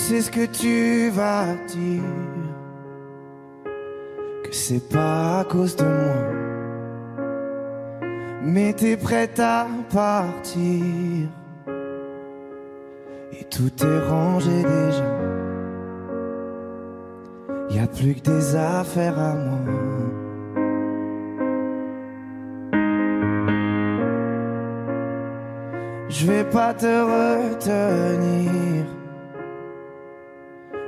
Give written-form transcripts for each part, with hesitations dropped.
sais ce que tu vas dire, que c'est pas à cause de moi, mais t'es prête à partir et tout est rangé déjà. Y'a plus que des affaires à moi. Je vais pas te retenir,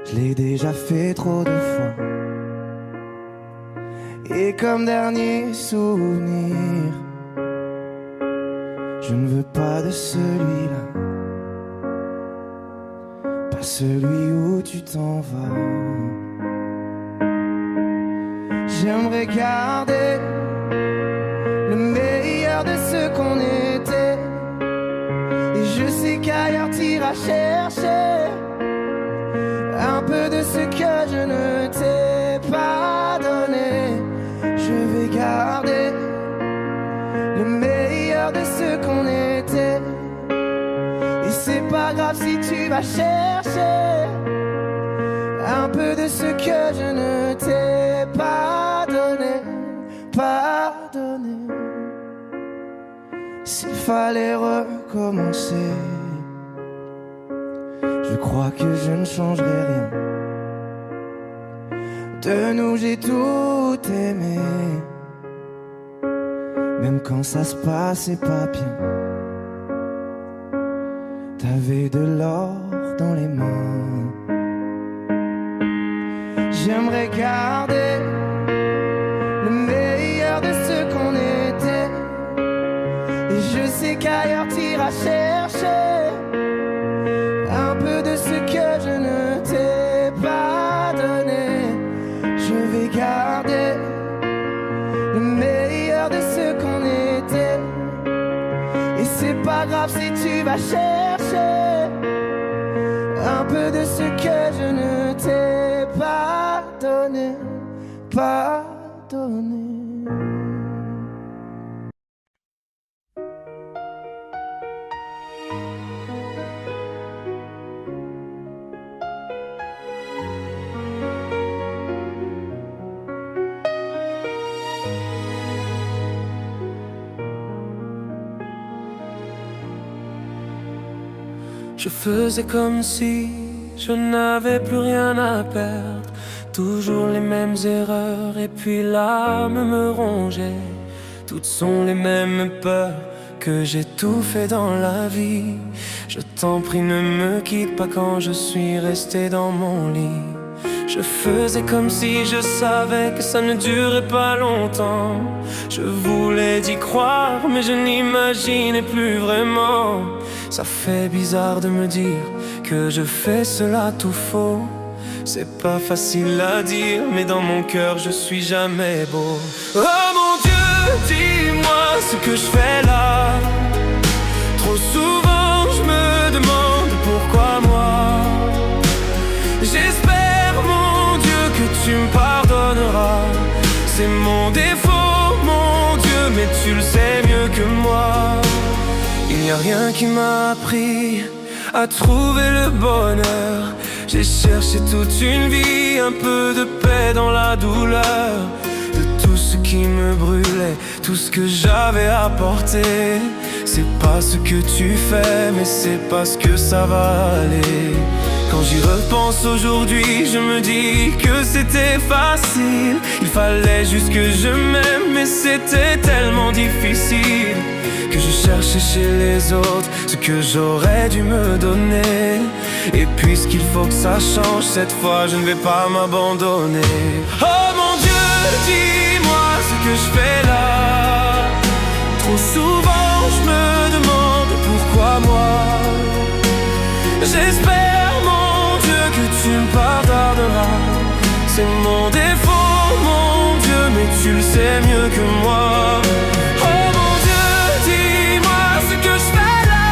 je l'ai déjà fait trop de fois. Et comme dernier souvenir, je ne veux pas de celui-là, pas celui où tu t'en vas. J'aimerais garder le meilleur de ce qu'on était, et je sais qu'ailleurs t'iras chercher un peu de ce que je ne t'ai pas donné. Je vais garder le meilleur de ce qu'on était, et c'est pas grave si tu vas chercher un peu de ce que je ne t'ai pas donné, pardonné. S'il fallait recommencer, je crois que je ne changerai rien. De nous j'ai tout aimé, même quand ça se passait pas bien. T'avais de l'or dans les mains. J'aimerais garder le meilleur de ce qu'on était, et je sais qu'ailleurs t'iras chercher un peu de ce que je ne t'ai pas donné. Je vais garder le meilleur de ce qu'on était, et c'est pas grave si tu vas chercher un peu de ce que je ne t'ai pas donné, pardonné. Je faisais comme si je n'avais plus rien à perdre, toujours les mêmes erreurs, et puis l'âme me rongeait. Toutes sont les mêmes peurs que j'ai tout fait dans la vie. Je t'en prie, ne me quitte pas quand je suis resté dans mon lit. Je faisais comme si je savais que ça ne durait pas longtemps. Je voulais y croire, mais je n'imaginais plus vraiment. Ça fait bizarre de me dire que je fais cela tout faux. C'est pas facile à dire, mais dans mon cœur je suis jamais beau. Oh mon Dieu, dis-moi ce que je fais là. Trop souvent je me demande pourquoi moi. J'espère mon Dieu que tu me pardonneras. C'est mon défaut mon Dieu, mais tu le sais mieux que moi. Il n'y a rien qui m'a appris à trouver le bonheur. J'ai cherché toute une vie, un peu de paix dans la douleur. De tout ce qui me brûlait, tout ce que j'avais apporté. C'est pas ce que tu fais, mais c'est parce que ça va aller. Quand j'y repense aujourd'hui, je me dis que c'était facile. Il fallait juste que je m'aime, mais c'était tellement difficile que je cherchais chez les autres ce que j'aurais dû me donner. Et puisqu'il faut que ça change, cette fois je ne vais pas m'abandonner. Oh mon Dieu, dis-moi ce que je fais là. Trop souvent je me demande pourquoi moi. J'espère mon Dieu que tu me pardonneras. C'est mon défaut mon Dieu, mais tu le sais mieux que moi. Oh mon Dieu, dis-moi ce que je fais là.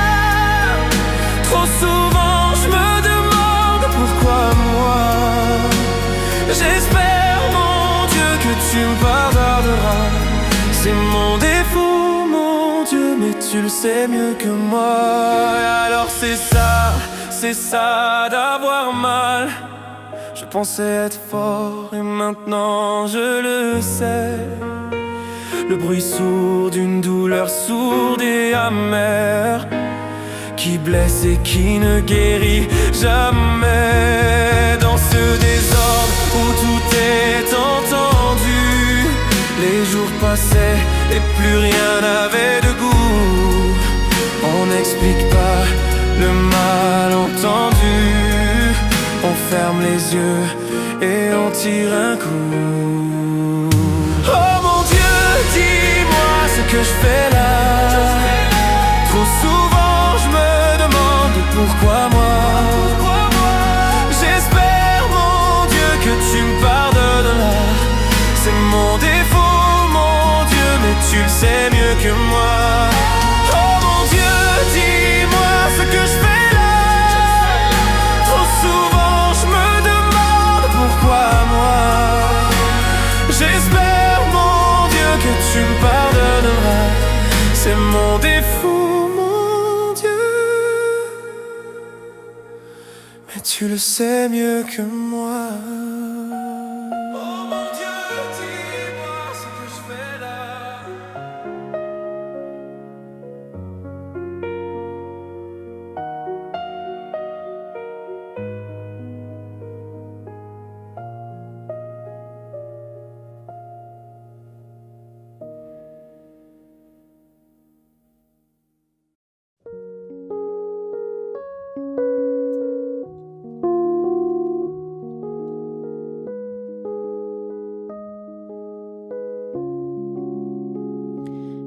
Trop souvent je me demande pourquoi moi. J'espère mon Dieu que tu me pardonneras. C'est mon défaut mon Dieu, mais tu le sais mieux que moi. Alors c'est ça c'est ça d'avoir mal. Je pensais être fort et maintenant je le sais. Le bruit sourd d'une douleur sourde et amère, qui blesse et qui ne guérit jamais. Dans ce désordre où tout est entendu, les jours passaient et plus rien n'avait de goût. On n'explique pas le malentendu, on ferme les yeux et on tire un coup. Oh mon Dieu, dis-moi ce que je fais là. Trop souvent je me demande pourquoi moi. J'espère mon Dieu que tu me pardonneras. C'est mon défaut mon Dieu, mais tu le sais mieux que moi. Oh mon Dieu, dis-moi ce que je fais là. Trop souvent je me demande pourquoi moi. J'espère mon Dieu que tu me pardonneras. C'est mon défaut mon Dieu, mais tu le sais mieux que moi. Oh mon Dieu, dis-moi ce que je fais là.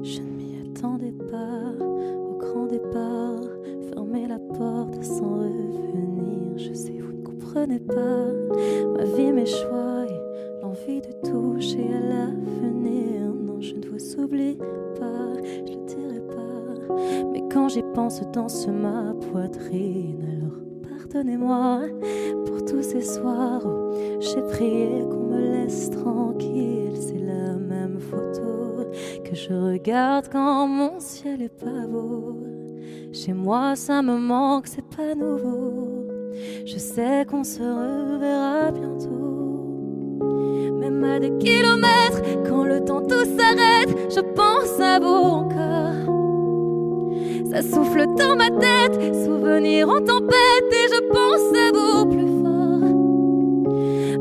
Je ne m'y attendais pas au grand départ. Fermer la porte sans revenir. Je sais, vous ne comprenez pas ma vie, mes choix et l'envie de toucher à l'avenir. Non, je ne vous oublie pas, je le dirai pas. Mais quand j'y pense, danse ma poitrine. Alors pardonnez-moi pour tous ces soirs où j'ai prié qu'on me laisse tranquille. C'est la même photo que je regarde quand mon ciel est pas beau. Chez moi ça me manque, c'est pas nouveau. Je sais qu'on se reverra bientôt. Même à des kilomètres, quand le temps tout s'arrête, je pense à vous encore. Ça souffle dans ma tête, souvenirs en tempête, et je pense à vous plus fort.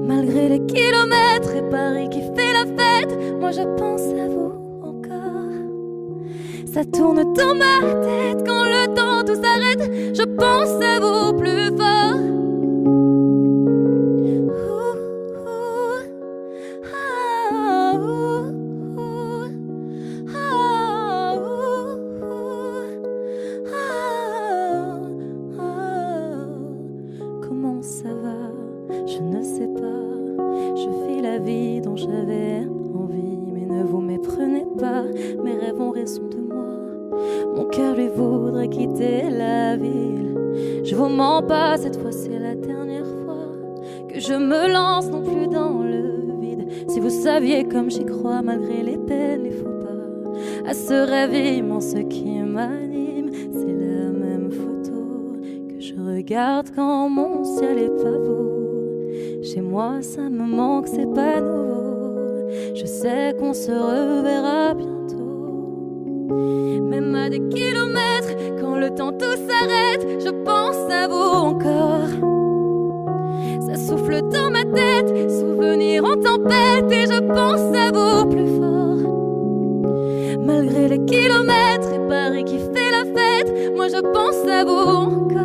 Malgré les kilomètres et Paris qui fait la fête, moi je pense à vous encore. Ça tourne dans ma tête, quand le temps tout s'arrête, je pense à vous plus fort. Comment ça va? Je ne sais pas. Je vis la vie dont j'avais envie, mais ne vous méprenez pas. Mes rêves ont raison de moi. Mon cœur lui voudrait quitter la ville. Je vous mens pas, cette fois c'est la dernière fois que je me lance non plus dans le vide. Si vous saviez comme j'y crois malgré les peines, les faux pas, à ce rêve immense qui m'anime. C'est la même photo que je regarde quand mon ciel est pas beau. Chez moi ça me manque, c'est pas nouveau. Je sais qu'on se reverra bientôt. Même à des kilomètres, quand le temps tout s'arrête, je pense à vous encore. Ça souffle dans ma tête, souvenirs en tempête, et je pense à vous plus fort. Malgré les kilomètres et Paris qui fait la fête, moi je pense à vous encore.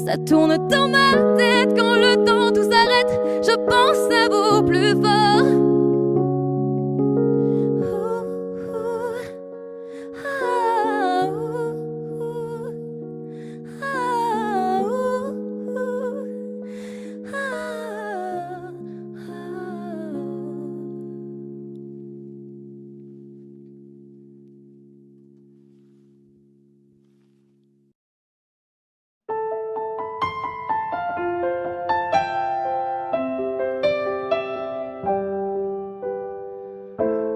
Ça tourne dans ma tête, quand le temps tout s'arrête, je pense à vous plus fort.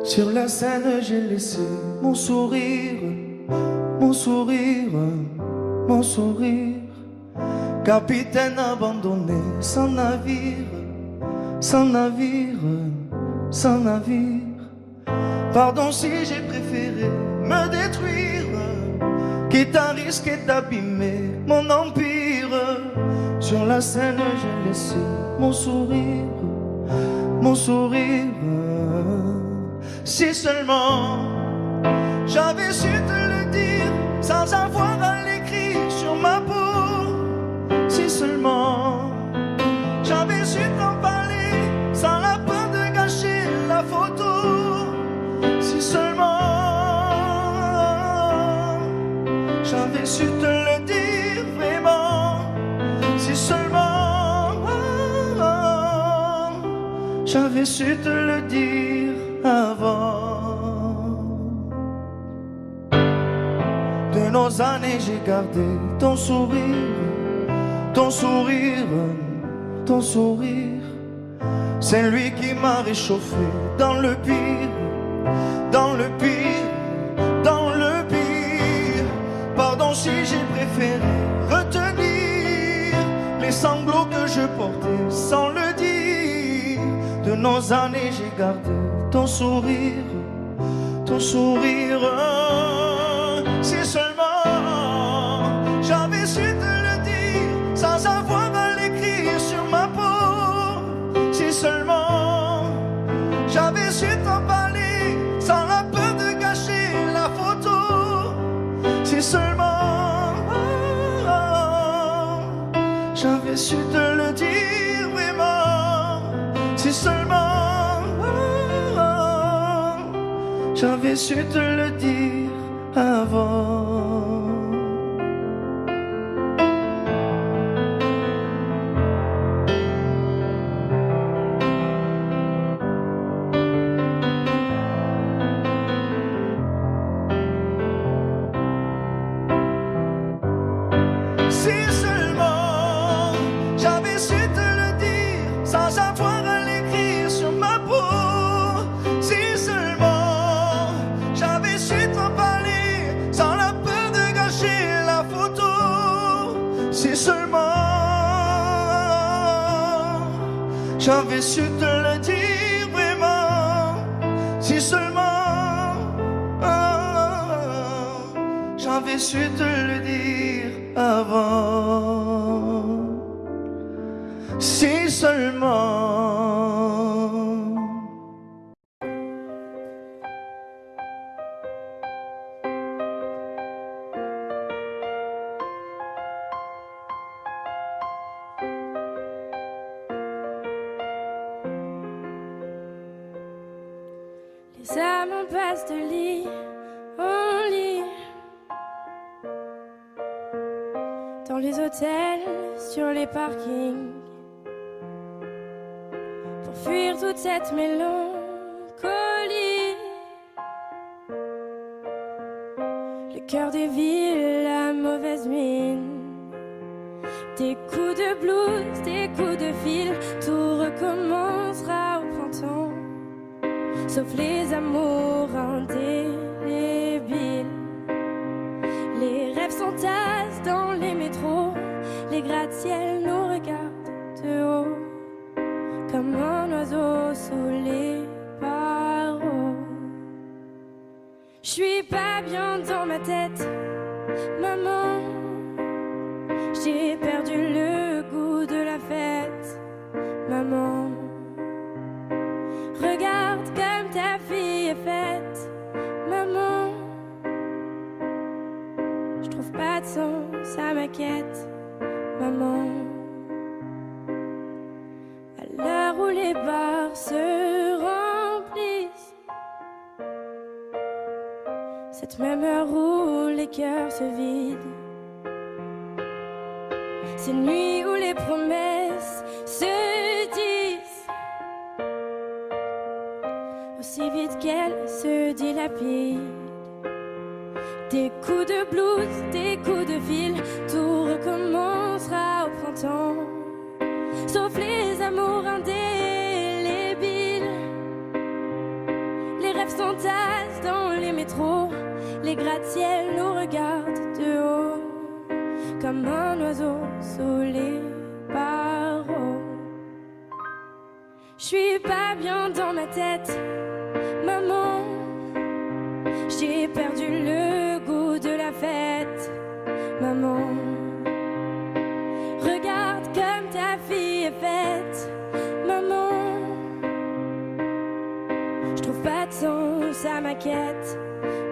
Sur la scène, j'ai laissé mon sourire, mon sourire, mon sourire. capitaine abandonné, sans navire, sans navire, sans navire. Pardon si j'ai préféré me détruire, quitte à risquer d'abîmer mon empire. Sur la scène j'ai laissé mon sourire, mon sourire. Si seulement j'avais su te le dire sans avoir à l'écrire sur ma peau. Si seulement j'avais su t'en parler sans la peur de gâcher la photo. Si seulement j'avais su te le dire vraiment. Si seulement j'avais su te le dire avant. De nos années j'ai gardé ton sourire, ton sourire, ton sourire. C'est lui qui m'a réchauffé dans le pire, dans le pire, dans le pire. Pardon si j'ai préféré retenir les sanglots que je portais sans le dire. De nos années j'ai gardé ton sourire, ton sourire. Si seulement j'avais su te le dire sans avoir à l'écrire sur ma peau. Si seulement j'avais su t'en parler sans la peur de gâcher la photo. Si seulement j'avais su te le dire vraiment. Si seulement j'avais su te le dire avant. Si seulement j'avais su te le dire sans avoir à l'écrire sur ma peau. Si seulement j'avais su t'en parler sans la peur de gâcher la photo. Si seulement j'avais su te le dire vraiment. Si seulement j'avais su te le dire avant. Si seulement. Les âmes passent de lit en lit, dans les hôtels, sur les parkings, pour fuir toute cette mélancolie. Le cœur des villes, la mauvaise mine, des coups de blues, des coups de fil, tout recommencera au printemps, sauf les amours indélébiles. Les rêves s'entassent dans les métros, les gratte-ciels nous regardent de haut, comme un oiseau sous les barreaux. J'suis pas bien dans ma tête, maman. J'ai perdu le goût de la fête, maman. Regarde comme ta fille est faite, maman. Je trouve pas de sens à ma quête, maman. À l'heure où les bars se remplissent, cette même heure où les cœurs se vident, ces nuits où les promesses se disent aussi vite qu'elles se dilapident. Des coups de blues, des coups de fil, tout recommencera au printemps, sauf les amours indélébiles. Les rêves s'entassent dans les métros, les gratte-ciels nous regardent de haut, comme un oiseau sous les barreaux. J'suis pas bien dans ma tête, maman. J'ai perdu le goût de la fête, maman. Regarde comme ta fille est faite, maman. J'trouve pas de sens à ma quête,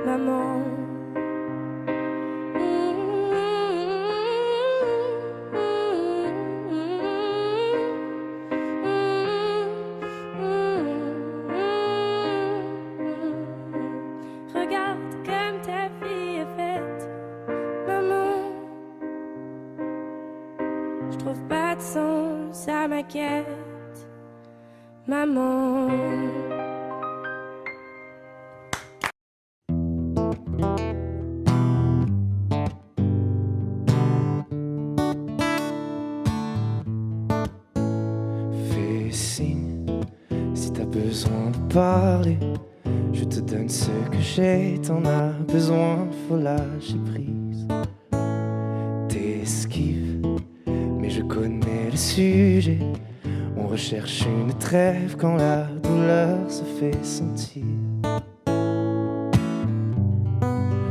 maman. Regarde comme ta fille est faite, maman. Je trouve pas de sens à ma quête, maman. Fais signe si t'as besoin de parler. Je te donne ce que j'ai, t'en as besoin, faut lâcher prise. T'esquives, mais je connais le sujet. On recherche une trêve quand la douleur se fait sentir.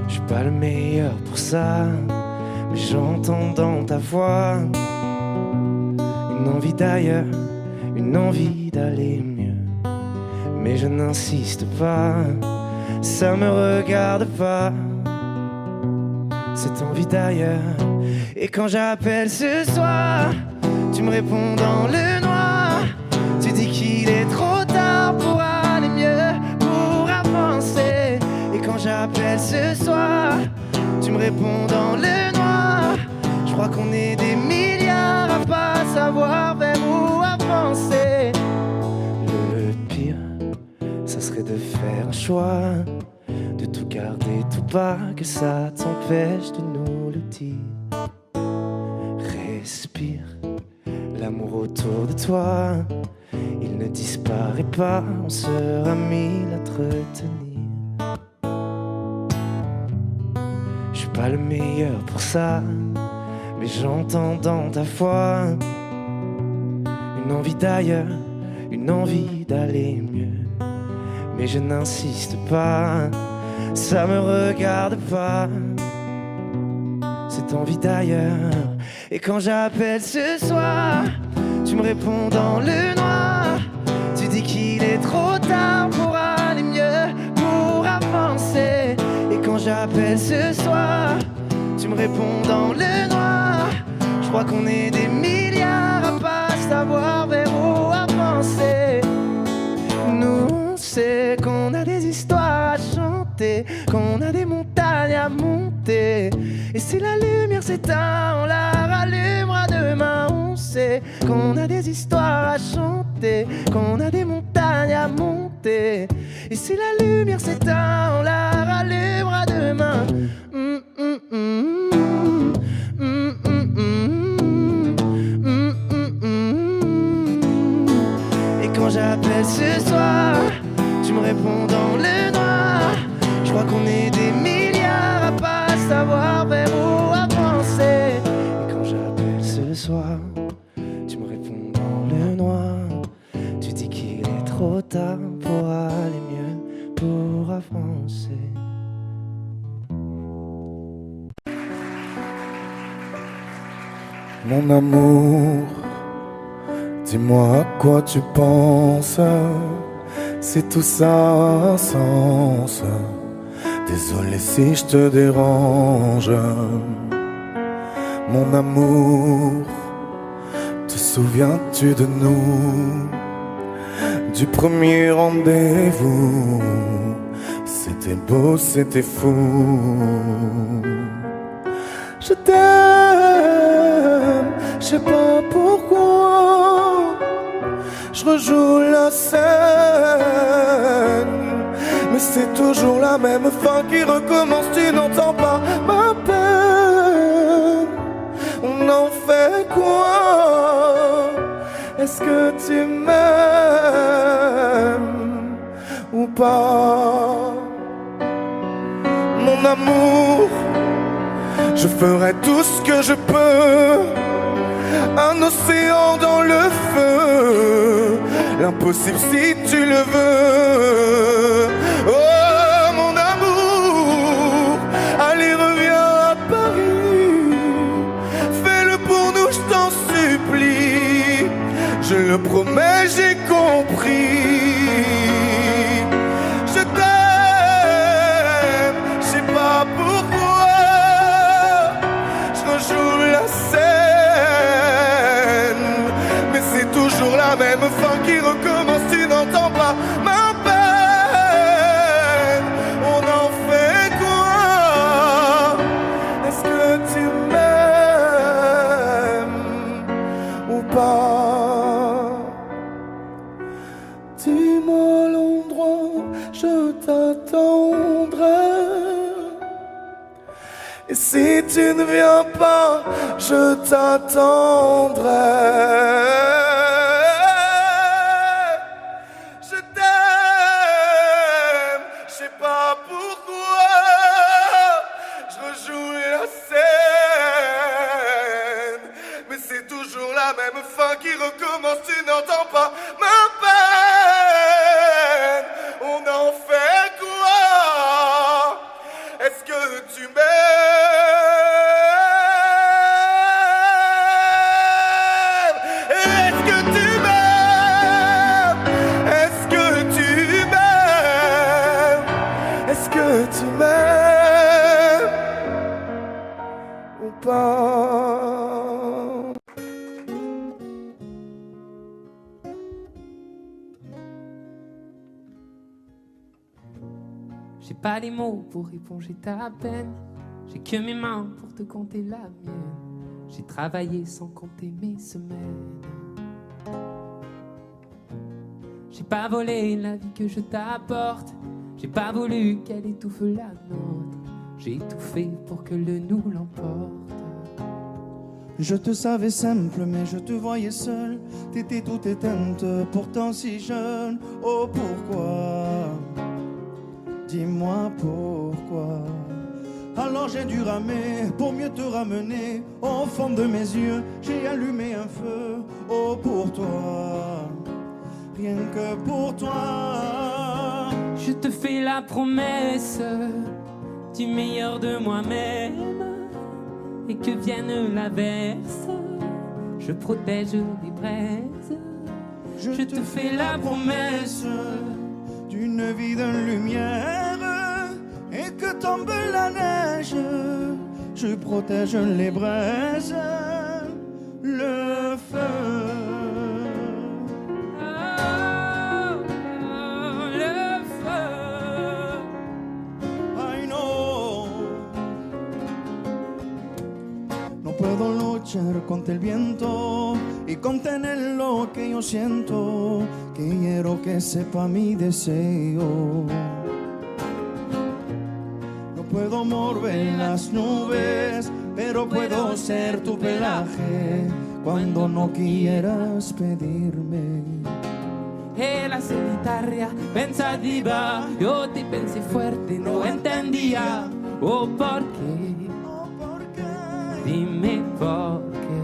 Je suis pas le meilleur pour ça, mais j'entends dans ta voix une envie d'ailleurs, une envie d'aller mieux. Mais je n'insiste pas, ça me regarde pas, cette envie d'ailleurs. Et quand j'appelle ce soir, tu me réponds dans le noir. Tu dis qu'il est trop tard pour aller mieux, pour avancer. Et quand j'appelle ce soir, tu me réponds dans le noir. Je crois qu'on est des milliards à pas savoir vers où avancer. Le pire, ça serait de faire un choix, de tout garder, tout pas, que ça t'empêche de nous le dire. Respire, l'amour autour de toi, il ne disparaît pas, on sera mille à te retenir. Je suis pas le meilleur pour ça, mais j'entends dans ta voix une envie d'ailleurs, une envie d'aller mieux. Mais je n'insiste pas, ça me regarde pas, cette envie d'ailleurs. Et quand j'appelle ce soir, tu me réponds dans le noir. Tu dis qu'il est trop tard pour aller mieux, pour avancer. Et quand j'appelle ce soir, tu me réponds dans le noir. Je crois qu'on est des milliards à pas savoir vers où avancer. Nous on sait qu'on a des histoires à chanter, qu'on a des montagnes à monter. Et si la lumière s'éteint, on la rallumera demain. On sait qu'on a des histoires à chanter, qu'on a des montagnes à monter. Et si la lumière s'éteint, on la rallumera demain. Et quand j'appelle ce soir, tu me réponds dans le noir. Je crois qu'on est des milliards à pas savoir vers où avancer. Et quand j'appelle ce soir, tu me réponds dans le noir. Tu dis qu'il est trop tard pour aller mieux, pour avancer. Mon amour, dis-moi à quoi tu penses, si tout ça a un sens. Désolé si je te dérange. Mon amour, te souviens-tu de nous, du premier rendez-vous? C'était beau, c'était fou. Je t'aime, je sais pas pourquoi. Je rejoue la scène, mais c'est toujours la même fin qui recommence. Tu n'entends pas ma peine. On en fait quoi? Est-ce que tu m'aimes ou pas? Mon amour, Je ferai tout ce que je peux. Un océan dans le feu, l'impossible si tu le veux. Oh mon amour, allez reviens à Paris. Fais-le pour nous, je t'en supplie. Je le promets, j'ai compris. Je t'aime, je sais pas pourquoi. Je rejoue la scène, mais c'est toujours la même fin qui recommence. Tu n'entends pas ma peine. On en fait quoi? Est-ce que tu m'aimes ou pas? Dis-moi l'endroit, je t'attendrai. Et si tu ne viens pas, je t'attendrai. Je t'aime, je sais pas pourquoi. Je rejoue la scène, mais c'est toujours la même fin qui recommence. Tu n'entends pas ma peine. On en fait quoi? Est-ce que tu m'aimes? Est-ce que tu m'aimes? Est-ce que tu m'aimes? Est-ce que tu m'aimes ou pas? J'ai pas les mots pour éponger ta peine. J'ai que mes mains pour te compter la mienne. J'ai travaillé sans compter mes semaines. J'ai pas volé la vie que je t'apporte. J'ai pas voulu qu'elle étouffe la nôtre. J'ai tout fait pour que le nous l'emporte. Je te savais simple, mais je te voyais seule. T'étais toute éteinte, pourtant si jeune. Oh pourquoi? Dis-moi pourquoi. Alors j'ai dû ramer pour mieux te ramener. Au fond de mes yeux, j'ai allumé un feu. Oh pour toi, rien que pour toi. Je te fais la promesse du meilleur de moi-même. Et que vienne l'averse, je protège les braises. Je te fais la promesse d'une vie de lumière. Et que tombe la neige, je protège les braises, le feu. Le feu. I know. No puedo luchar contra el viento y contener lo que yo siento. Quiero que sepa mi deseo. Puedo mover las nubes, pero puedo ser tu pelaje cuando no quieras pedirme. Era solitaria, pensativa, yo te pensé fuerte, no entendía. Oh, ¿por qué? Dime por qué.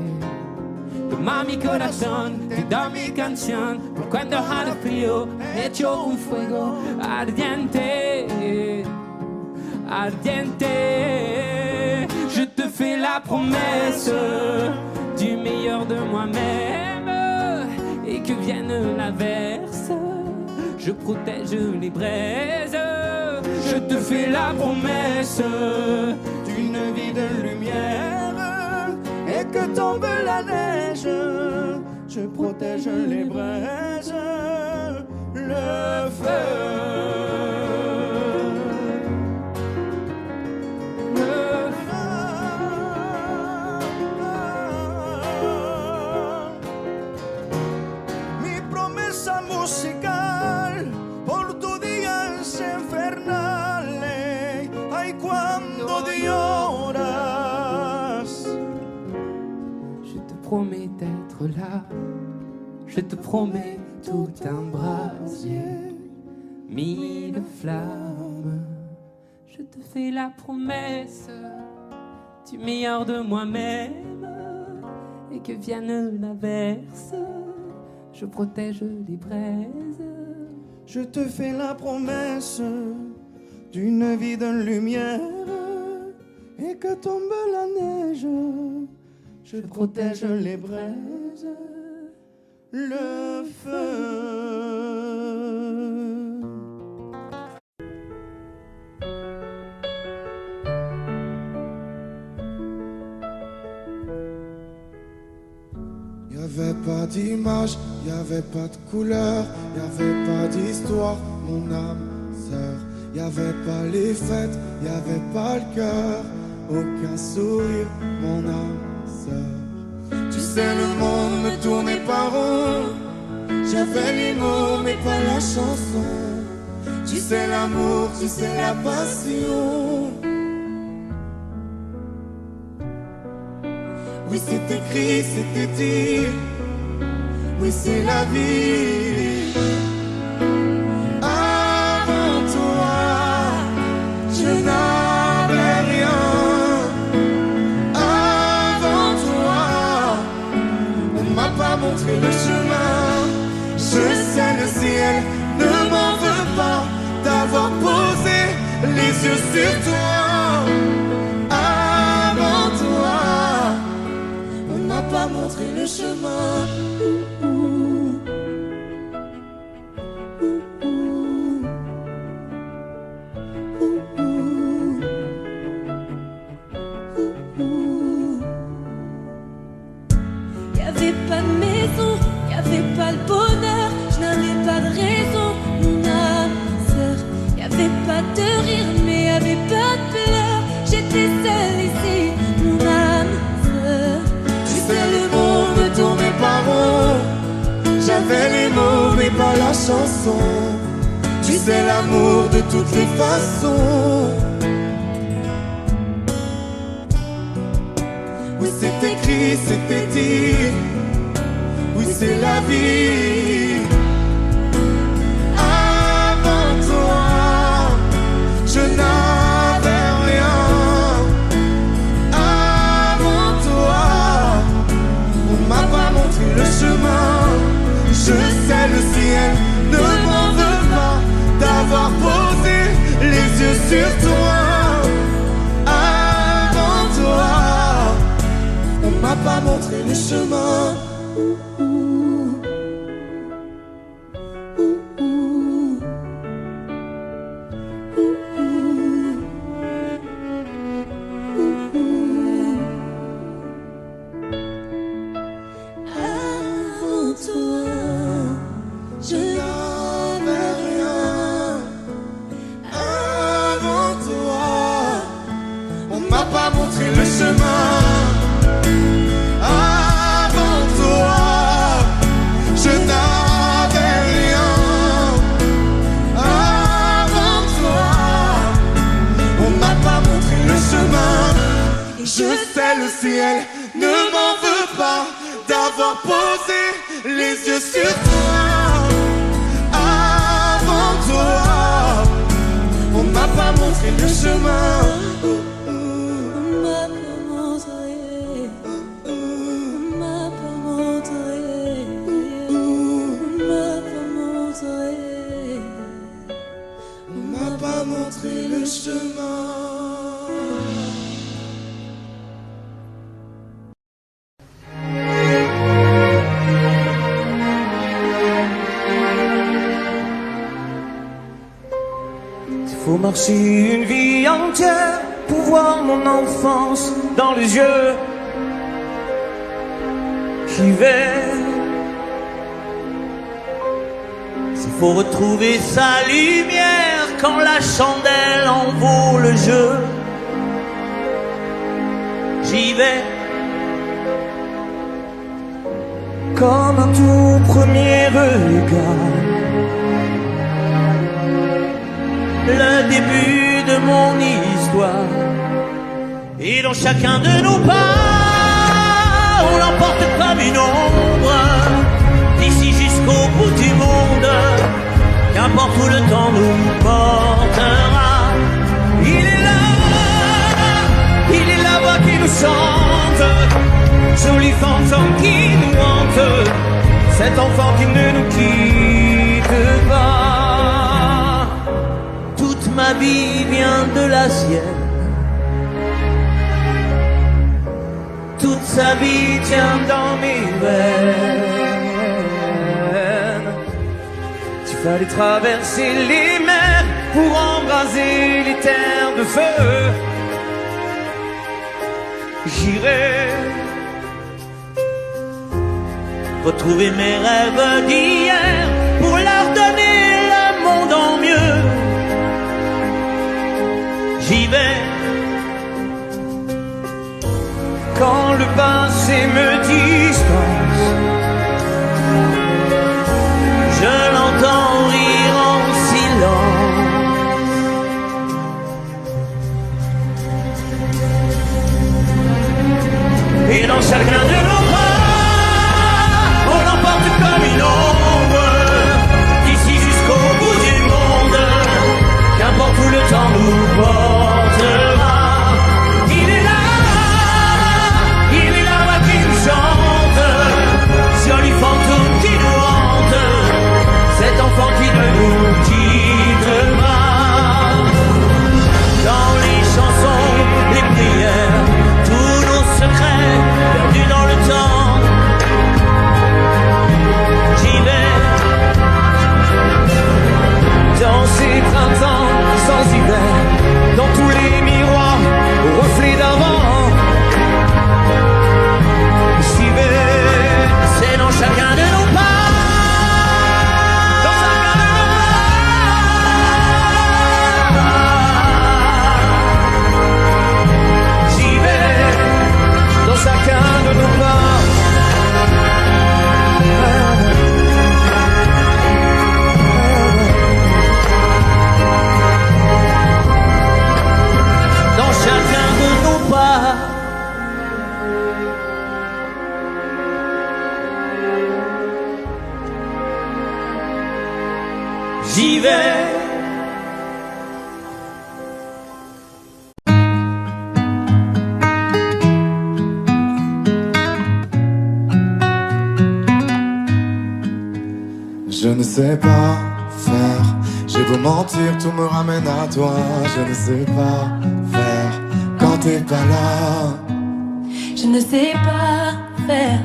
Toma mi corazón, te da mi canción, por cuando haga frío, echo un fuego ardiente. Ardiente, je te fais la promesse du meilleur de moi-même. Et que vienne l'averse, je protège les braises. Je te fais la promesse d'une vie de lumière. Et que tombe la neige, je protège les braises, le feu. Musical por tu días infernales. Ay, cuando lloras. Je te promets d'être là. Je te promets tout un brasier, 1000 flammes. Je te fais la promesse du meilleur de moi-même. Et que vienne l'averse, je protège les braises. Je te fais la promesse d'une vie de lumière. Et que tombe la neige, je protège les braises, le feu. Y'avait pas d'image, y'avait pas de couleur, y'avait pas d'histoire, mon âme sœur. Y'avait pas les fêtes, y'avait pas le cœur, aucun sourire, mon âme sœur. Tu sais, le monde ne tournait pas rond, j'avais les mots mais pas la chanson. Tu sais l'amour, tu sais la passion. Oui, c'est écrit, c'était dit. Oui, c'est la vie. Avant toi, je n'avais rien. Avant toi, on m'a pas montré le chemin. Je sais, le ciel ne m'en veut pas d'avoir posé les yeux sur toi. Avant toi, pas montré le chemin. Y'avait pas de maison, y'avait pas le bonheur, je n'avais pas de raison, mon âme sœur. Y'avait pas de rire, mais y'avait pas de pleurs. J'étais seule ici, mon âme sœur. Le monde ne tournait pas rond, j'avais les mots mais pas la chanson. Tu sais l'amour de toutes les façons. Oui, c'est écrit, c'était dit. Oui, c'est la vie. Avant toi, je n'avais rien. M'a pas montré le chemin. Je sais, le ciel ne m'en veut pas d'avoir posé les yeux sur toi. Avant toi, on m'a pas montré le chemin. Le ciel ne m'en veut pas d'avoir posé les yeux sur toi. Avant toi, on m'a pas montré le chemin. On m'a pas montré, on m'a pas montré, on m'a pas montré, on m'a pas montré le chemin. Faut marcher une vie entière pour voir mon enfance dans les yeux. J'y vais. S'il faut retrouver sa lumière quand la chandelle en vaut le jeu, j'y vais. Comme un tout premier regard, le début de mon histoire. Et dans chacun de nos pas, on l'emporte comme une ombre, d'ici jusqu'au bout du monde. Qu'importe où le temps nous portera, il est là, voix qui chante, joli fantôme qui nous hante, cet enfant qui ne nous quitte pas. Toute ma vie vient de la sienne, toute sa vie tient dans mes veines. Tu fallait traverser les mers pour embraser les terres de feu. J'irai retrouver mes rêves d'hier pour leur donner le monde en mieux. J'y vais quand le passé me distance. Je l'entends rire en silence. Et dans chacun de nos bras, on l'emporte comme une ombre, d'ici jusqu'au bout du monde, qu'importe où le temps nous portera. Il est là, voix qui nous chante, joli fantôme qui nous hante, cet enfant qui ne nous quitte pas. Dans les chansons, les prières, tous nos secrets perdus dans le temps. J'y vais dans ces printemps sans hiver, dans tous les miroirs aux reflets d'avant. J'y vais, c'est dans chacun de nos pas. Chacun de nos pas. Dans chacun de nos pas. J'y vais. Je ne sais pas faire, j'ai beau mentir, tout me ramène à toi. Je ne sais pas faire quand t'es pas là. Je ne sais pas faire,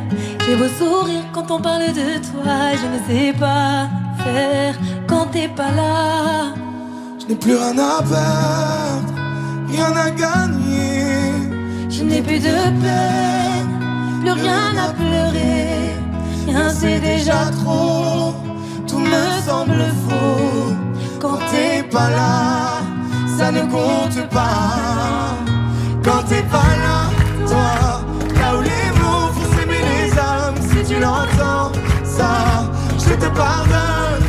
j'ai beau sourire quand on parle de toi. Je ne sais pas faire quand t'es pas là. Je n'ai plus rien à perdre, rien à gagner. Je n'ai plus de peine, plus rien à pleurer. Rien c'est déjà trop, tout me semble faux. Quand t'es pas là, ça ne compte pas. Quand t'es pas là, toi, là où les mots font s'aimer les âmes. Si tu l'entends, ça, je te pardonne.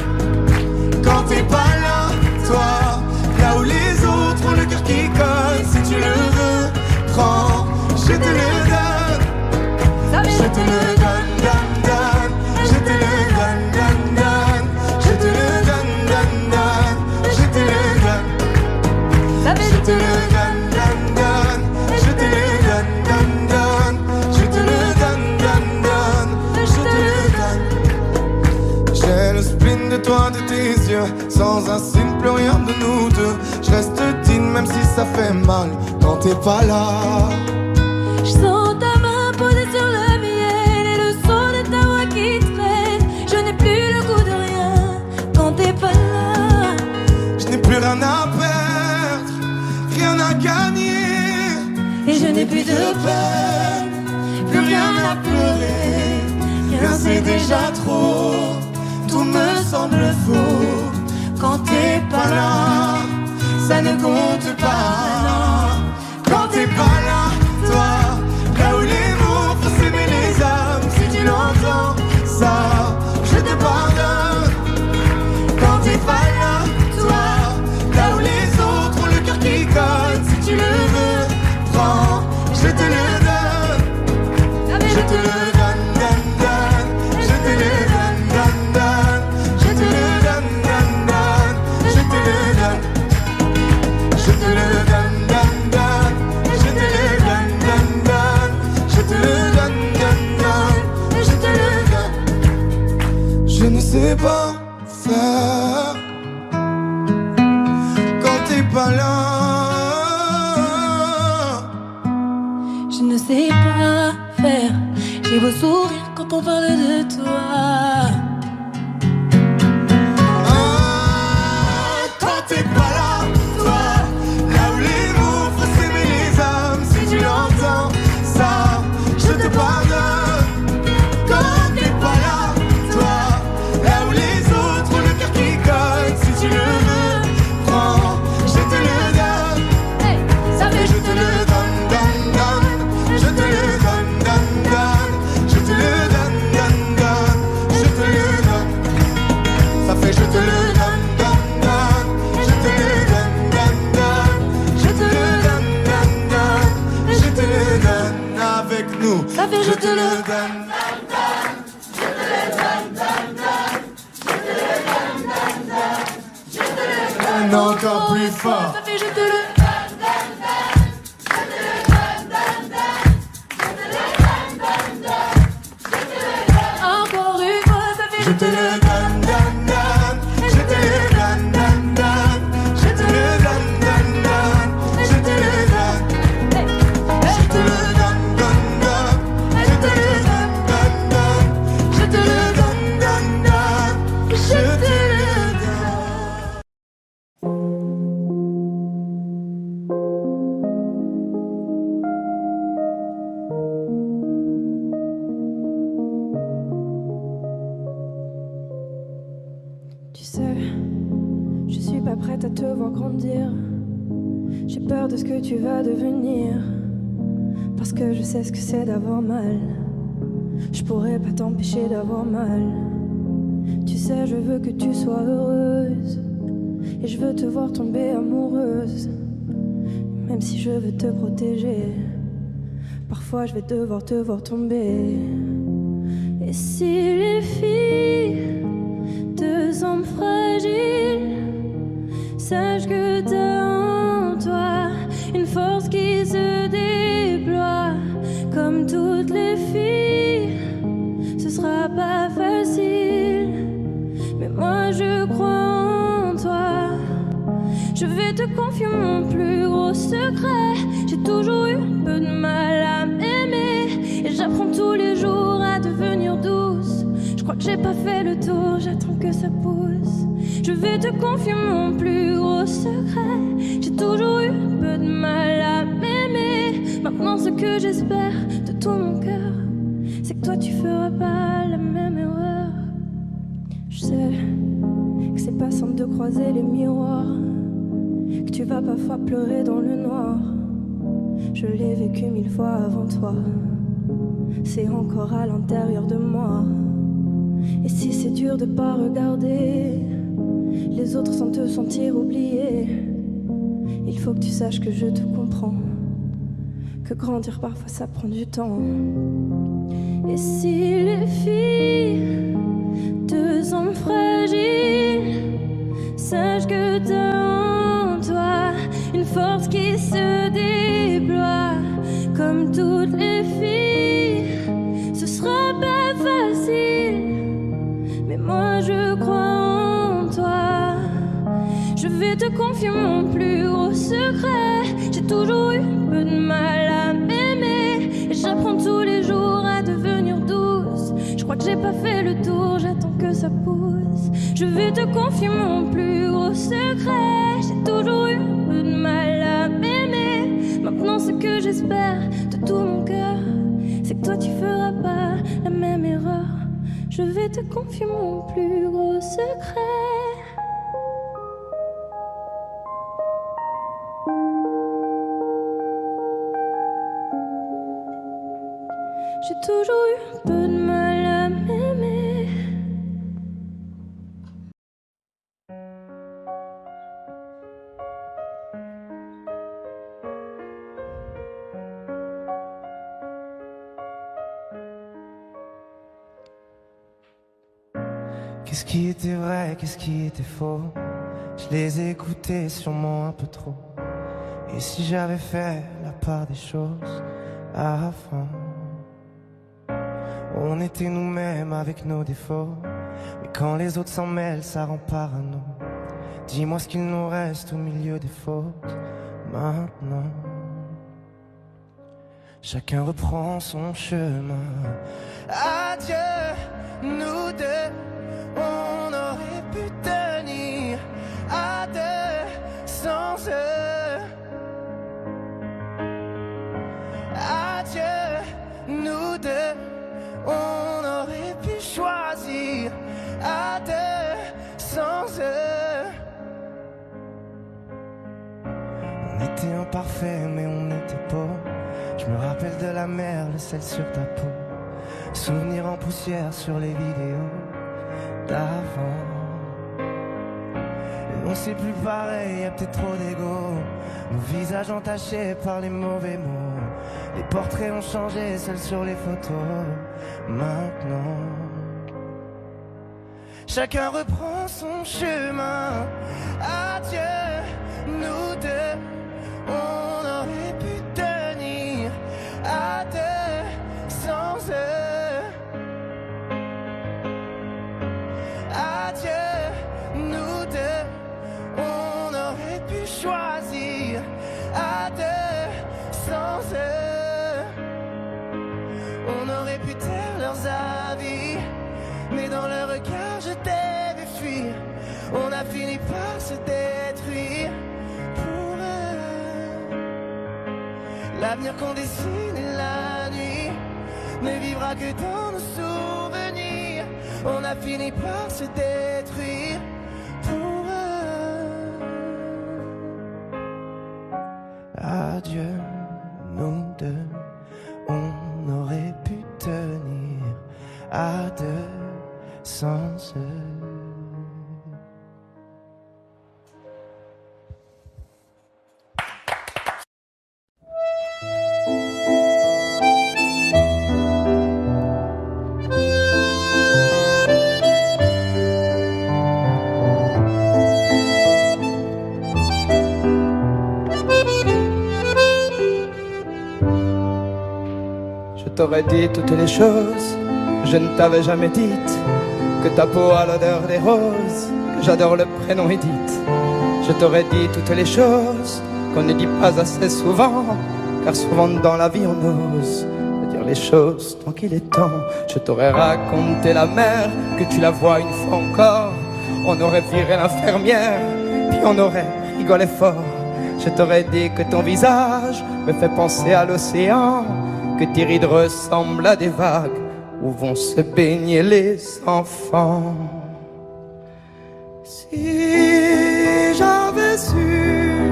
Quand t'es pas là, toi, là où les autres ont le cœur qui colle. Si tu le veux, prends, je te le donne. Je te le donne, donne, donne. Je te le donne, donne, donne. Je te le donne, donne, donne. Je te le donne. Je te le donne, donne, donne. Je te le donne, donne, donne. Je te le donne, donne, donne. Je te le donne. J'ai le spleen de toi, de tes yeux. Sans un signe, plus rien de nous deux. Je reste digne même si ça fait mal. Quand t'es pas là. Je sens ta main posée sur le miel et le son de ta voix qui traîne. Je n'ai plus le goût de rien quand t'es pas là. Je n'ai plus rien à perdre, rien à gagner. Et je n'ai plus de peine, plus rien à pleurer. Rien c'est déjà trop, tout me semble faux. Quand t'es pas là, ça ne compte pas. Quand t'es pas là, toi, là où les mots font s'aimer les âmes. Si tu l'entends, ça, je te pardonne. Quand t'es pas là, toi, là où les autres ont le cœur qui colle. Si tu le veux, prends, je te le donne. Je te le donne, donne, donne. Je te le donne, donne, donne. Je te le donne, donne, donne. Je te le donne. Je te le donne. ça. Quand t'es pas là, je ne sais pas faire. J'ai beau sourire quand on parle de toi. Quand t'es pas là, toi, là où les mots font s'aimer les âmes, si tu l'entends, ça, je te pardonne. Quand t'es pas là, toi, là où les autres ont le cœur qui colle, si tu le veux, prends, je te le donne. Hey, ça fait je te le donne, donne, donne. Je te le donne, donne, donne. Je te le donne, donne, donne. Je te le donne. Ça fait je te le donne, donne, donne. Je te le donne, donne, donne. Je te le donne, donne, donne. Je te le donne avec nous. Ça fait je te le donne. Encore plus fort. Ça fait je te le. Encore une fois, ça fait Je te le donne, donne, donne. Je te le donne, donne, donne. Je te le donne, donne, donne. Je te le donne. Je te le donne, donne, donne. Je te le donne, donne, donne. Je te le donne, donne, donne. Je te le donne. Tu sais, je suis pas prête à te voir grandir. J'ai peur de ce que tu vas devenir. Parce que je sais ce que c'est d'avoir mal. Je pourrais pas t'empêcher d'avoir mal. Tu sais, je veux que tu sois heureuse. Et je veux te voir tomber amoureuse. Même si je veux te protéger, parfois je vais devoir te voir tomber. Et si les filles te semblent fragiles, sache que t'as en toi une force qui se déploie. Comme toutes les filles, ce sera pas facile, mais moi je crois en toi. Je vais te confier mon plus gros secret. J'ai toujours eu un peu de mal à m'aimer, et j'apprends tous les jours à devenir douce. Je crois que j'ai pas fait le tour, j'attends que ça pousse. Je vais te confier mon plus gros secret. J'ai toujours eu un peu de mal à m'aimer. Maintenant ce que j'espère de tout mon cœur, c'est que toi tu feras pas la même erreur. Je sais que c'est pas simple de croiser les miroirs, que tu vas parfois pleurer dans le noir. Je l'ai vécu 1000 fois avant toi, c'est encore à l'intérieur de moi. Et si c'est dur de pas regarder les autres sans te sentir oublié, il faut que tu saches que je te comprends, que grandir parfois ça prend du temps. Et si les filles te semblent fragiles, sache que t'as en toi une force qui se déploie. Comme toutes les filles, ce sera pas facile, mais moi je crois en toi. Je vais te confier mon plus gros secret. J'ai toujours eu un peu de mal à m'aimer, et j'apprends tous les jours à devenir douce. Je crois que j'ai pas fait le tour, j'attends que ça pousse. Je vais te confier mon plus gros secret. J'ai toujours eu un peu de mal à m'aimer. Maintenant ce que j'espère de tout mon cœur, c'est que toi tu feras pas la même erreur. Je vais te confier mon plus gros secret. J'ai toujours eu un peu de mal à m'aimer. Qu'est-ce qui était vrai, qu'est-ce qui était faux? Je les ai écoutés sûrement un peu trop. Et si j'avais fait la part des choses avant, on était nous-mêmes avec nos défauts. Mais quand les autres s'en mêlent, ça rend parano. Dis-moi ce qu'il nous reste au milieu des fautes maintenant. Chacun reprend son chemin. Adieu, nous deux, on aurait pu tenir à deux sans eux. Adieu, nous deux, on aurait pu choisir à deux sans eux. On était imparfait mais on n'était pas. Je me rappelle de la mer, le sel sur ta peau. Souvenirs en poussière sur les vidéos d'avant. Et on sait plus pareil, y'a peut-être trop d'ego. Nos visages entachés par les mauvais mots. Les portraits ont changé, seuls sur les photos. Maintenant, chacun reprend son chemin. Adieu, nous deux, on aurait pu tenir à deux sans eux. Adieu, nous deux, on aurait pu choisir à deux sans eux. On aurait pu taire leurs avis, mais dans leur regard je t'ai vu fuir. On a fini par se détruire pour eux. L'avenir qu'on dessine et la nuit ne vivra que dans nos souvenirs. On a fini par se détruire pour eux. Adieu, nous deux, on aurait pu tenir à deux sans eux. Je t'aurais dit toutes les choses que je ne t'avais jamais dites, que ta peau a l'odeur des roses, que j'adore le prénom Edith. Je t'aurais dit toutes les choses qu'on ne dit pas assez souvent, car souvent dans la vie on ose dire les choses tant qu'il est temps. Je t'aurais raconté la mer, que tu la vois une fois encore. On aurait viré l'infirmière, puis on aurait rigolé fort. Je t'aurais dit que ton visage me fait penser à l'océan, que tes rides ressemblent à des vagues où vont se baigner les enfants. Si j'avais su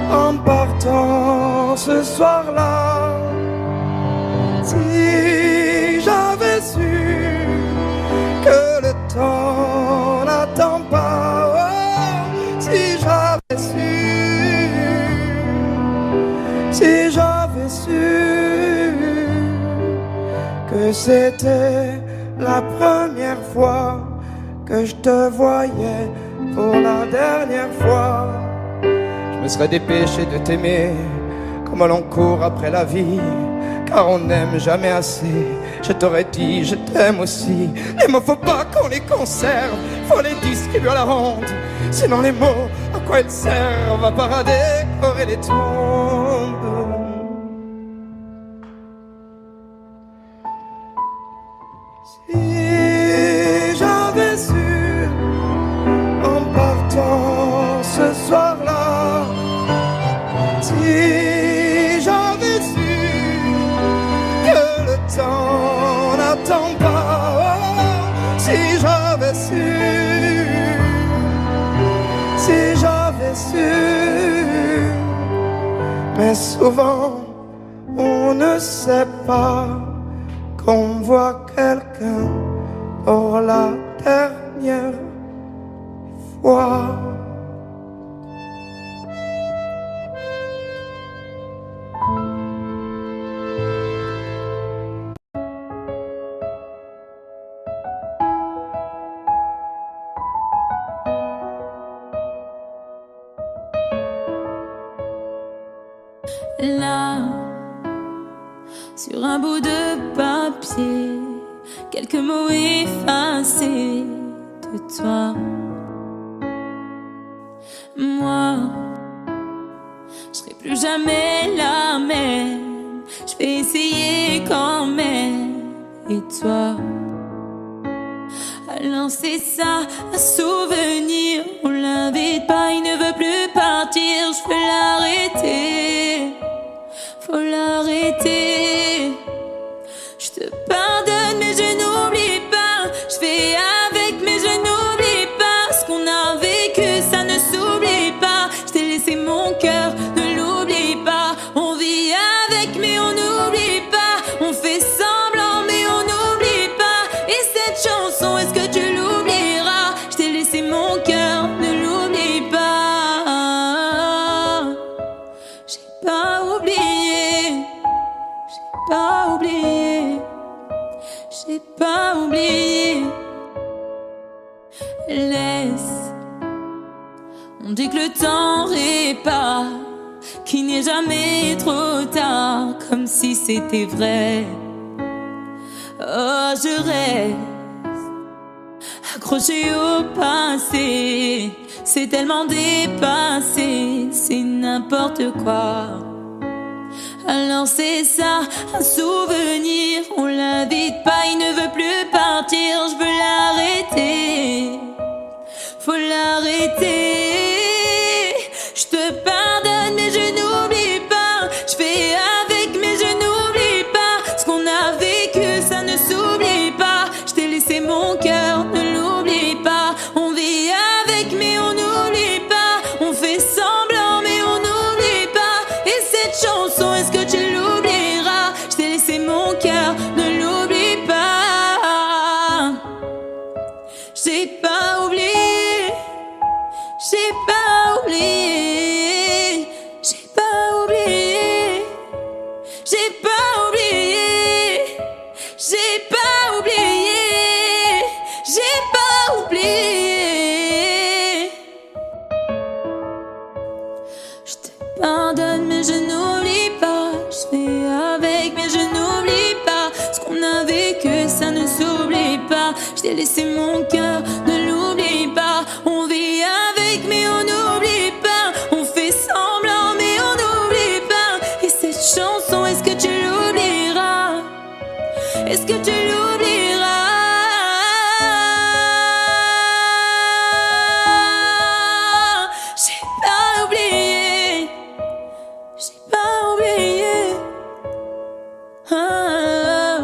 en partant ce soir-là, si j'avais su que le temps n'attend pas, oh, si j'avais su, si j'avais su que c'était la première fois que je te voyais pour la dernière fois, je me serais dépêché de t'aimer comme l'on court après la vie, car on n'aime jamais assez. Je t'aurais dit je t'aime aussi. Les mots faut pas qu'on les conserve, faut les distribuer à la ronde, sinon les mots à quoi ils servent à pas décorer les tombes. Si j'avais su en partant ce soir-là, si j'avais su que le temps n'attend pas, oh, si j'avais su, si j'avais su. Mais souvent on ne sait pas qu'on voit quelqu'un pour la dernière fois. Là, sur un bout de papier, quelques mots effacés, que toi. Moi, je serai plus jamais la même. Je vais essayer quand même. Et toi, alors c'est ça, un souvenir. On l'invite pas, il ne veut plus partir. Je peux l'arrêter, faut l'arrêter. Je te pardonne mais je n'oublie pas. Je fais avec mais je n'oublie pas. Ce qu'on a vécu ça ne s'oublie pas. Je t'ai laissé mon cœur, ne l'oublie pas. On vit avec mais on n'oublie pas. On fait semblant mais on n'oublie pas. Et cette chanson, est-ce que tu l'oublieras? Je t'ai laissé mon cœur, ne l'oublie pas. J'ai pas oublié, j'ai pas oublié, j'ai pas oublié. Laisse, on dit que le temps répare, qu'il n'est jamais trop tard, comme si c'était vrai. Oh, je reste accrochée au passé, c'est tellement dépassé, c'est n'importe quoi. Alors c'est ça, un souvenir, on l'invite pas, il ne veut plus partir. Je veux l'arrêter, faut l'arrêter. Je te pardonne mais je n'oublie pas. Je fais avec mais je n'oublie pas. Ce qu'on a vécu ça ne s'oublie pas. Je t'ai laissé mon cœur, ne l'oublie pas. On vit avec mais on n'oublie pas. On fait semblant mais on n'oublie pas. Et cette chanson, est-ce que tu l'oublieras? Je t'ai laissé mon cœur, ne l'oublie pas. J'ai pas oublié, j'ai pas oublié, j'ai pas oublié, j'ai pas oublié, j'ai pas oublié, j'ai pas oublié. Je te pardonne mais je n'oublie pas. Je fais avec mais je n'oublie pas. Ce qu'on a vécu ça ne s'oublie pas. Je t'ai laissé mon cœur, ne l'oublie pas. On vit avec mais on n'oublie pas. On fait semblant mais on n'oublie pas. Et cette chanson, est-ce que tu l'oublieras? Est-ce que tu l'oublieras? J'ai pas oublié, j'ai pas oublié. Ah,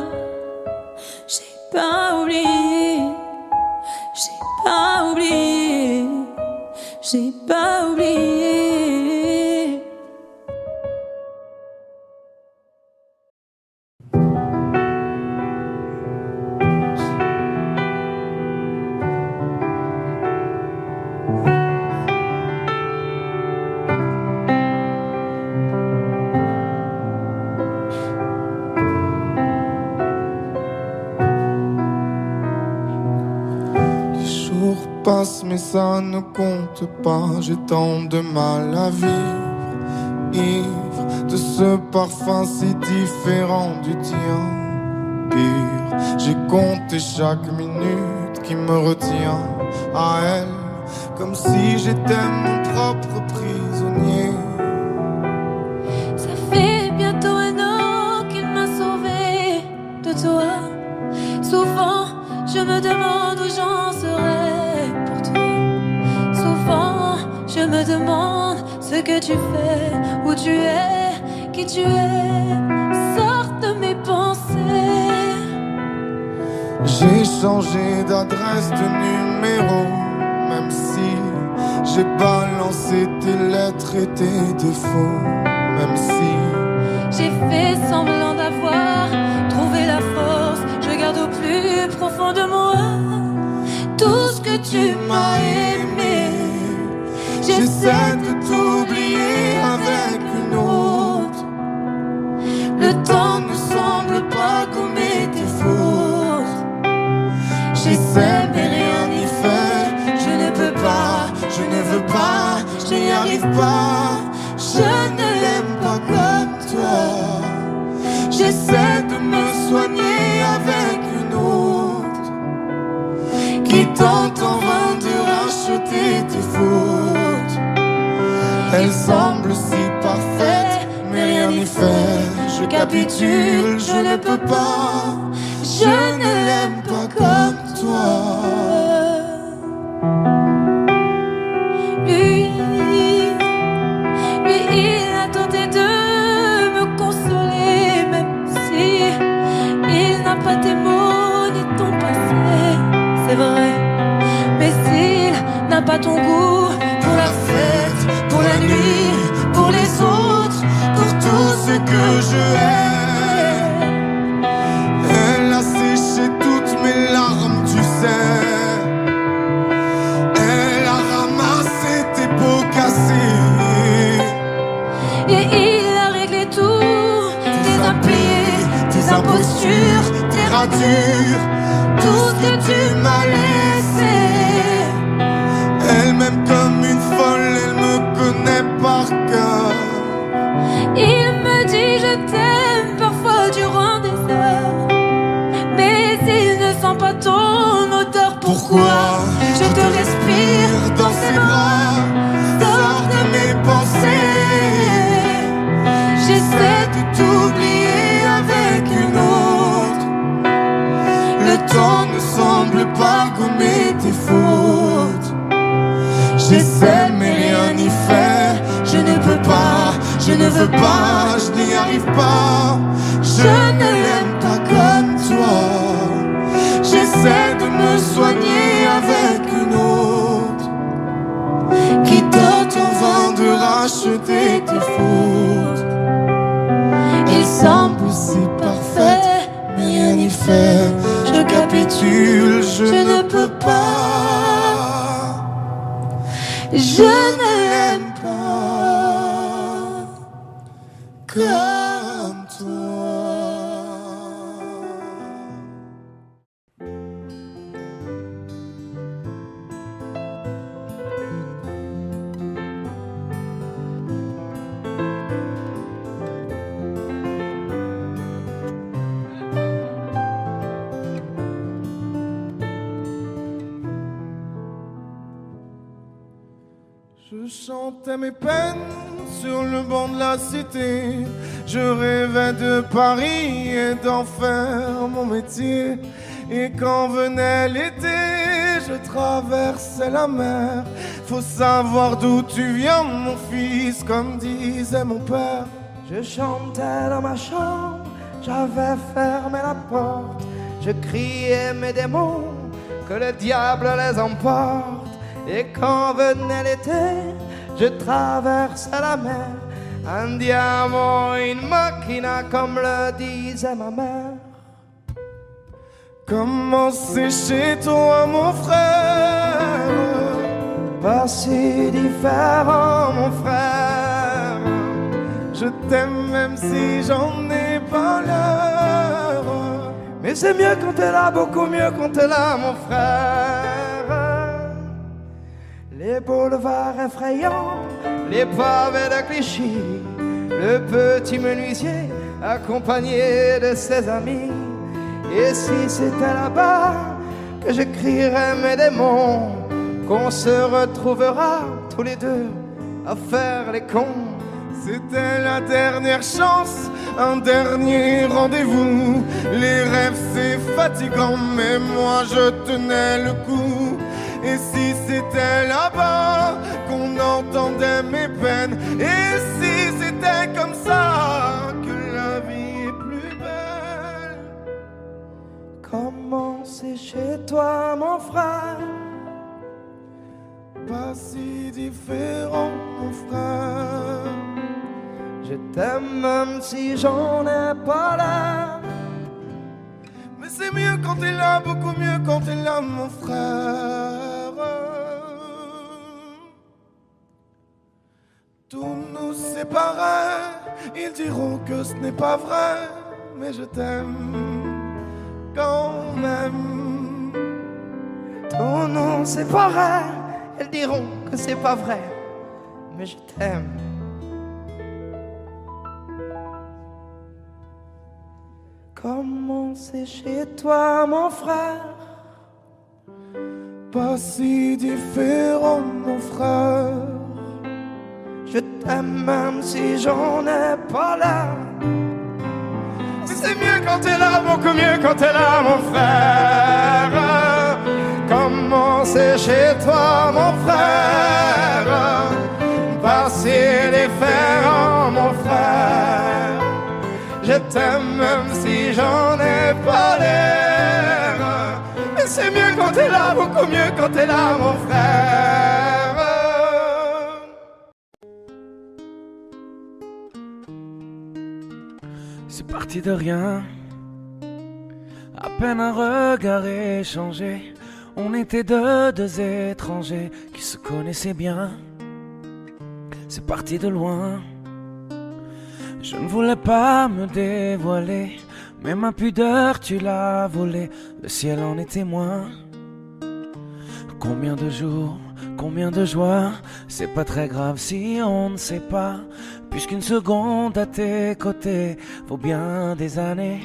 j'ai pas oublié, j'ai pas oublié, j'ai pas oublié. Les jours passent mais ça ne compte pas. J'ai tant de mal à vivre, ivre de ce parfum si différent du tien. Pire, j'ai compté chaque minute qui me retient à elle, comme si j'étais mon propre prisonnier. Ça fait bientôt un an qu'il m'a sauvée de toi. Souvent, je me demande où j'en serais pour toi. Souvent, je me demande ce que tu fais, où tu es, qui tu es. Sors de mes pensées. J'ai changé d'adresse, de numéro, même si j'ai balancé tes lettres et tes défauts. Même si j'ai fait semblant d'avoir trouvé la force, je garde au plus profond de moi tout ce que tu m'as aimé. j'essaie de t'oublier avec une autre. Le temps ne semble pas gommer tes fautes. J'essaie mais rien n'y fait. Je ne peux pas, je ne veux pas, je n'y arrive pas. Je ne l'aime pas comme toi. J'essaie de me soigner avec une autre qui t'entend Elle semble si parfaite, mais rien n'y fait. Je capitule, je ne peux pas. Je ne l'aime pas comme toi. Lui, il a tenté de me consoler, même si il n'a pas tes mots ni ton passé. C'est vrai, mais s'il n'a pas ton goût pour la fête, pour la nuit, pour les autres, Pour tout ce que je hais, elle a séché toutes mes larmes, tu sais. Elle a ramassé tes pots cassés, et il a réglé tout, tes impayés, tes impostures, tes ratures, tout ce que tu m'as laissé. elle m'aime comme une folle, elle me connaît par cœur. Il me dit je t'aime parfois durant des heures, mais il ne sent pas ton odeur. Pourquoi je te respire dans ses bras, sors de mes pensées. J'essaie de t'oublier avec une autre. Le temps ne semble pas gommer tes fautes. J'essaie mais rien n'y fait. Je ne peux pas, je ne veux pas, je n'y arrive pas. Je ne l'aime pas comme toi. J'essaie de me soigner avec une autre qui tente en vain de racheter tes fautes. Il semble si parfait, mais rien n'y fait. Je capitule, je ne peux pas. Je ne l'aime pas comme toi. Je chantais mes peines sur le banc de la cité. Je rêvais de Paris et d'en faire mon métier. Et quand venait l'été, je traversais la mer. Faut savoir d'où tu viens, mon fils, comme disait mon père. Je chantais dans ma chambre, j'avais fermé la porte. Je criais mes démons, que le diable les emporte. Et quand venait l'été, je traversais la mer. Andiamo in macchina, comme le disait ma mère. Comment c'est chez toi, mon frère? Pas si différent, mon frère. Je t'aime même si j'en ai pas l'heure. Mais c'est mieux quand t'es là, beaucoup mieux quand t'es là, mon frère. Les boulevards effrayants, les pavés de Clichy, le petit menuisier accompagné de ses amis. Et si c'était là-bas que je crierais mes démons, qu'on se retrouvera tous les deux à faire les cons. C'était la dernière chance, un dernier rendez-vous. Les rêves c'est fatigant, mais moi je tenais le coup. Et si c'était là-bas qu'on entendait mes peines, et si c'était comme ça que la vie est plus belle. Comment c'est chez toi, mon frère? Pas si différent, mon frère. Je t'aime même si j'en ai pas l'air. Mais c'est mieux quand t'es là, beaucoup mieux quand t'es là, mon frère. Tout nous séparait, ils diront que ce n'est pas vrai, mais je t'aime quand même. Tout nous séparait, ils diront que c'est pas vrai, mais je t'aime. Comment c'est chez toi, mon frère? Pas si différent, mon frère. Je t'aime même si j'en ai pas l'air. C'est mieux quand t'es là, beaucoup mieux quand t'es là, mon frère. Comment c'est chez toi, mon frère? Passer les fers, mon frère. Je t'aime même si j'en ai pas l'air. Mais c'est mieux quand t'es là, beaucoup mieux quand t'es là, mon frère. C'est parti de rien, à peine un regard échangé. On était deux étrangers qui se connaissaient bien. C'est parti de loin. Je ne voulais pas me dévoiler, mais ma pudeur tu l'as volée. Le ciel en est témoin. Combien de jours, combien de joies. C'est pas très grave si on ne sait pas, puisqu'une seconde à tes côtés vaut bien des années.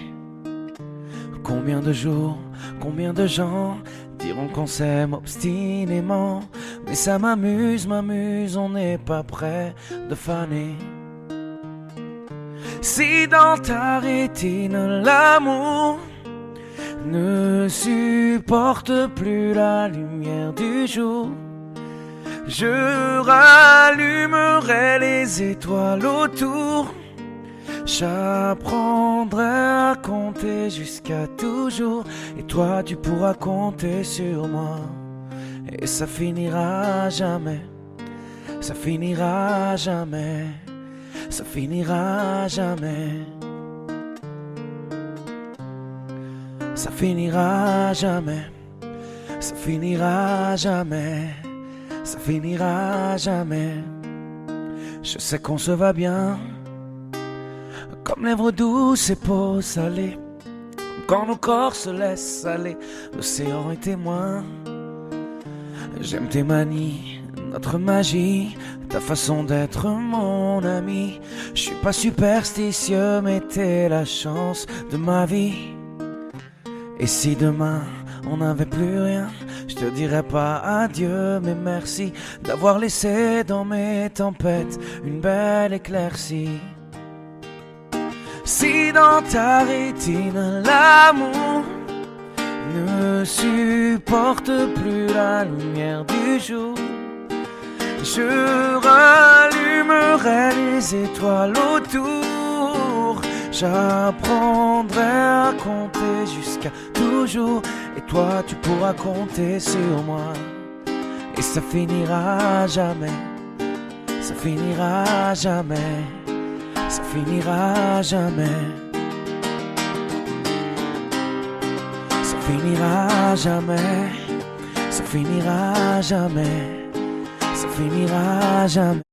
Combien de jours, combien de gens diront qu'on s'aime obstinément. Mais ça m'amuse, on n'est pas prêt de faner. Si dans ta rétine l'amour ne supporte plus la lumière du jour, je rallumerai les étoiles autour. J'apprendrai à compter jusqu'à toujours, et toi tu pourras compter sur moi. Et ça finira jamais, ça finira jamais, ça finira jamais. Ça finira jamais, ça finira jamais, ça finira jamais. Je sais qu'on se va bien, comme lèvres douces et peau salée. Quand nos corps se laissent aller, l'océan est témoin. J'aime tes manies, notre magie, ta façon d'être mon ami. Je suis pas superstitieux, mais t'es la chance de ma vie. Et si demain on n'avait plus rien, je te dirais pas adieu, mais merci d'avoir laissé dans mes tempêtes une belle éclaircie. Si dans ta rétine l'amour ne supporte plus la lumière du jour, je rallumerai les étoiles autour. J'apprendrai à compter jusqu'à toujours, et toi tu pourras compter sur moi. Et ça finira jamais, ça finira jamais, ça finira jamais, ça finira jamais, ça finira jamais, ça finira jamais.